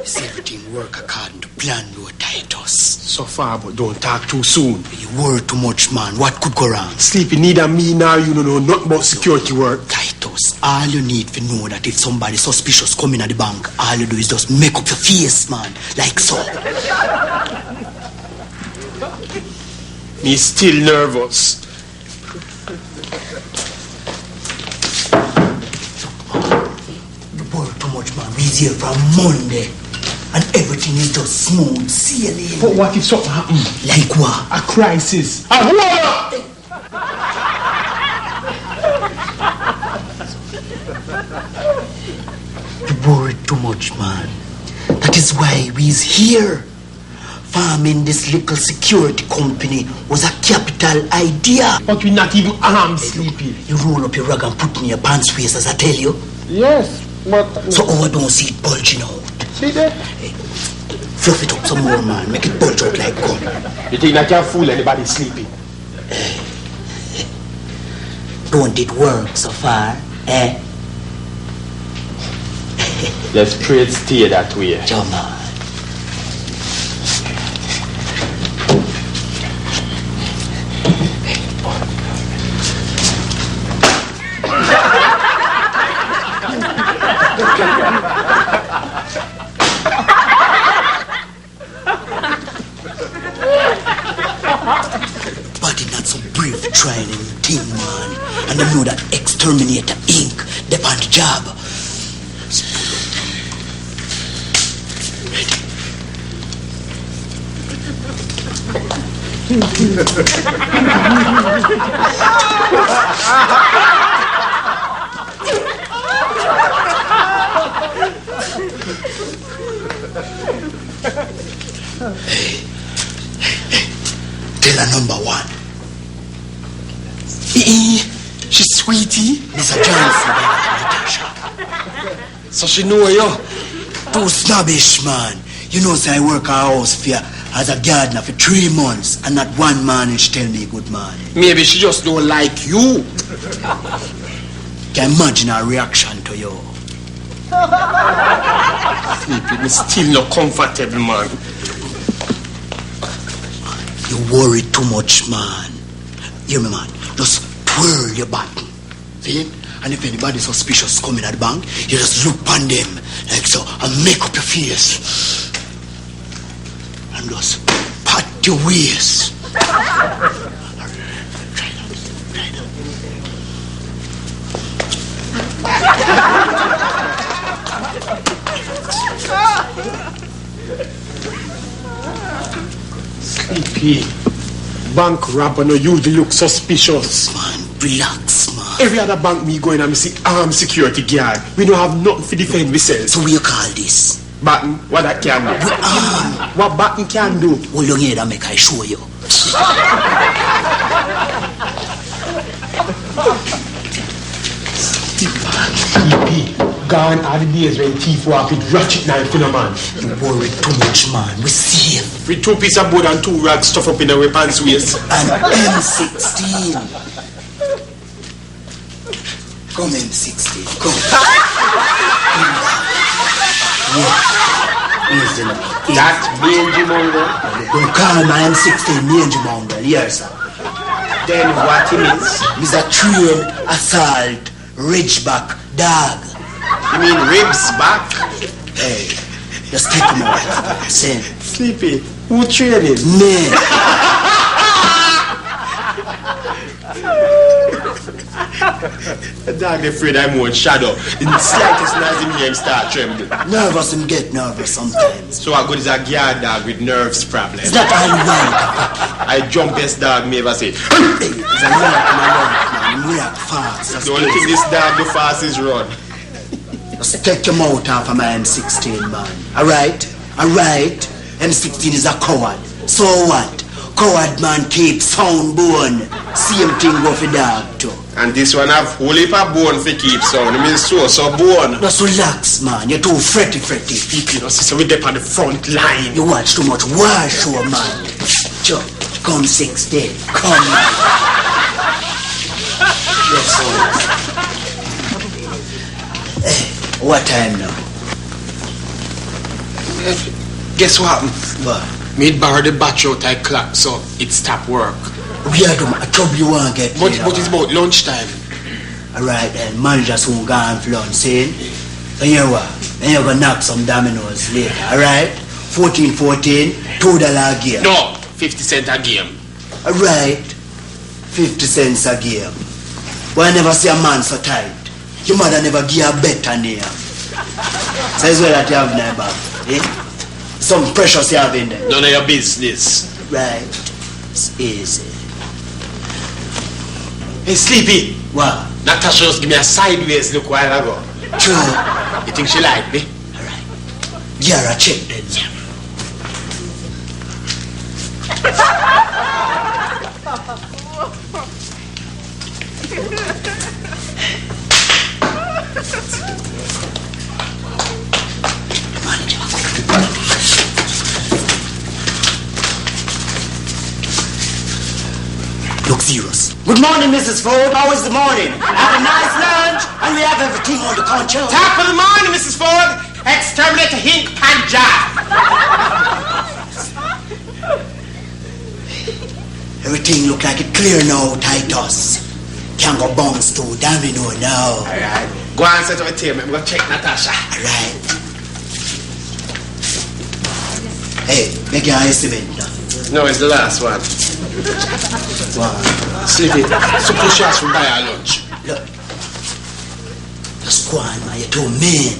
Is everything work according to plan, though, Titus? So far, but don't talk too soon. You worry too much, man. What could go wrong? Sleepy, neither me nor you know nothing about security work. Titus, all you need to know that if somebody suspicious come in at the bank, all you do is just make up your face, man. Like so. Me still nervous. You worry too much, man. We're here from Monday. And everything is just smooth sailing. But what if something happens? Like what? A crisis. A war! You worry too much, man. That is why we's here. Farming this little security company was a capital idea. But we're not even armed, Sleepy. You roll up your rug and put me in your pants waist, as I tell you. Yes, but... So I don't see it bulging out. See there? Hey, fluff it up some more, man. Make it bulge out like gum. You think I can't fool anybody, Sleepy? Don't it work so far, eh? Let's pray it stay that way. Come on. But it's not so brave trying anything, man. And I know that Exterminator Inc. they're on the job. Tell her number one. She's sweetie. Mr. Johnson, Natasha. So she know you. Too snobbish, man. You know, say I work our house for as a gardener for 3 months, and not one man she tell me good man. Maybe she just don't like you. Can imagine her reaction to you. Sleepy, me still not comfortable, man. You worry too much, man. Hear me, man. Just twirl your button. See it? And if anybody suspicious come in at the bank, you just look on them like so and make up your face. And just pat your waist. Try that. Sleepy. Bank robber no usually look suspicious. Man, relax, man. Every other bank me going and me see armed security guard. We don't have nothing to defend ourselves. So what you call this? Batten, what that can do? What batten can do? Hold on here that make I show you. Sleepy. Gone are the days when thief walk with ratchet knife in a man. You worry too much, man. We safe. With 2 pieces of board and 2 rags stuff up in our pants waist. And M16. Come M16. Come. Yes, the number. That mangy mongrel. Don't call my M16 mangy mongrel. Yes, sir. Then what it is? He's a trained assault ridgeback dog. You mean ribs back? Hey, just take him out. Say, Sleepy, who trained him? me. The dog afraid I'm one shadow. The slightest noise in him start trembling. Nervous and get nervous sometimes. So how good is a guard dog with nerves problem? It's not all right. I jumpiest dog me ever say. Hey, it's a lot, man. React fast. The only thing this dog do fast is run. Just take your mouth off of my M16, man. Alright? Alright? M16 is a coward. So what? Coward man keep sound bone. Same thing go for dog too. And this one have whole heap of bone for keep sound. It means so bone. Just relax, man. You're too fretty. You know, so we dip on the front line. You watch too much war show, man. Sure. Come 16. Come, man. Yes, sir. Hey, What time now? Guess what happened? What? Me borrow the batch out I clock, so it stop work. We are doing a trouble you want to get. But it's about lunchtime. Alright then, manager soon gone for lunch, see? So you know what? Then you're gonna knock some dominoes later, alright? 14, $2 a game. No, 50 cents a game. Alright, 50 cents a game. But I never see a man so tight. Your mother never give a better name. So it's well that you have in your bag, eh? Some precious you have in there. None of your business. Right, it's easy. Hey, Sleepy. What? Natasha just give me a sideways look while ago. True. You think she like me? Alright. Give her a check then. Look serious. Good morning, Mrs. Ford. How was the morning? Have a nice lunch, and we have everything under control. Top of the morning, Mrs. Ford. Exterminate a hink panja. Everything look like it clear now, Titus. Can't go bounce to domino now. Alright. Go and set up a table. I'm going to check Natasha. Alright. Hey, make your eyes cement now. No, it's the last one. Wow. Sleepy, super shots from buy our lunch. Look. Just go on, man. You're too mean.